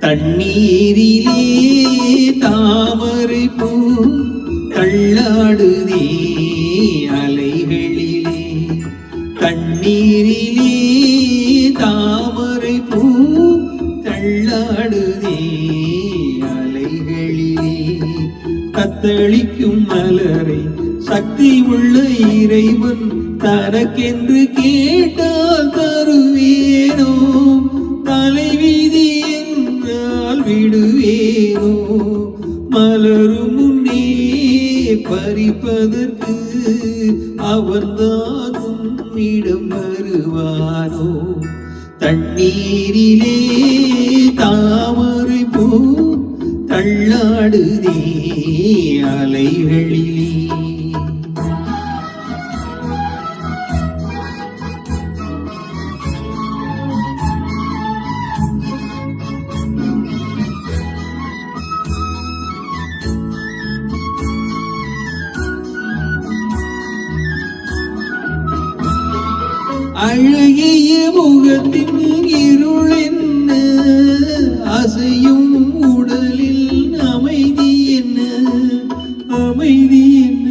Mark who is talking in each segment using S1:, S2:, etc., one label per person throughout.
S1: தண்ணீரிலே தாமரை பூ தள்ளாடுதே அலைகளிலே. தண்ணீரிலே தாமரை பூ தள்ளாடுதே அலைகளிலே. தத்தளிக்கும் மலரை சக்தி உள்ள இறைவன் தனக்கென்று கேட்டால் தருவேனோ? தலைவிதி என்றால் விடுவேனோ? மலரும் முன்னே பறிப்பதற்கு அவன்தான் உன்னிடம் வருவானோ? தண்ணீரிலே தாமரை பூ தள்ளாடுதே அலைகளிலே. அழகிய முகத்தின் இருள் என்ன? அசையும் உடலில் அமைதி என்ன? அமைதி என்ன?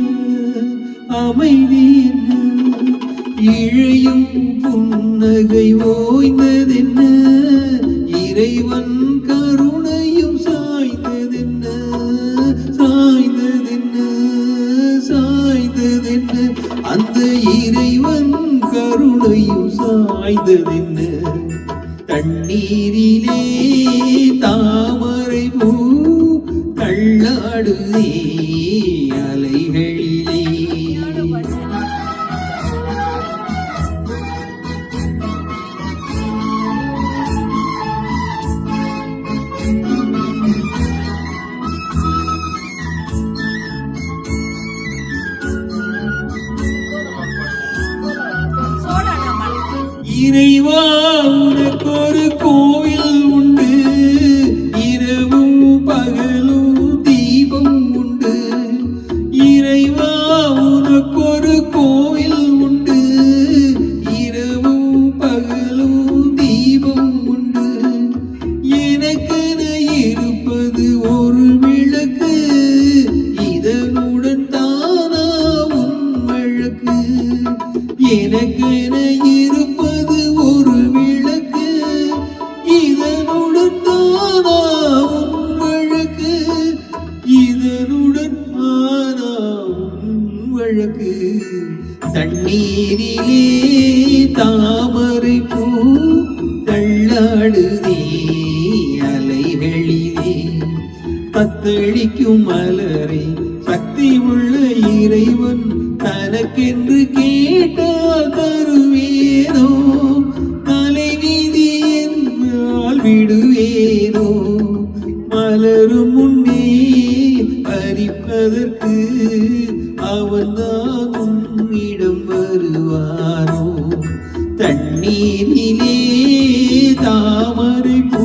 S1: அமைதி என்ன? இழையும் புன்னகை ஓய்ந்ததென்ன? இறைவன் கருணையும் சாய்ந்ததென்ன? சாய்ந்ததென்ன? சாய்ந்ததென்ன? அந்த இறைவன் கருணையும் சாய்ந்ததென்ன? தண்ணீரிலே தாமரை பூ தள்ளாடுதே அலைகளிலே. இறைவா உனக்கொரு கோவில் உண்டு, இரவும் பகலும் தீபம் உண்டு. இறைவா உனக்கொரு கோவில் உண்டு, இரவும் பகலும் தீபம் உண்டு. எனக்கென இருப்பது ஒரு விளக்கு, இதனுடன் தானா உன் வழக்கு. எனக்கென இருப்பது ஒரு விளக்கு, இதனுடன் தானா உன் வழக்கு. இதனுடன் தானா உன் வழக்கு. தண்ணீரிலே தாமரை பூ தள்ளாடுதே அலைகளிலே. தத்தளிக்கும் மலரை சக்தி உள்ள இறைவன் தனக்கென்று கேட்டால் தருவேனோ? தலைவிதி என்றால் விடுவேனோ? மலரும் முன்னே பறிப்பதற்கு அவன்தான் உன்னிடம் வருவானோ? தண்ணீரிலே தாமரை பூ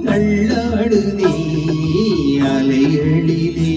S1: தள்ளாடுதே அலைகளிலே.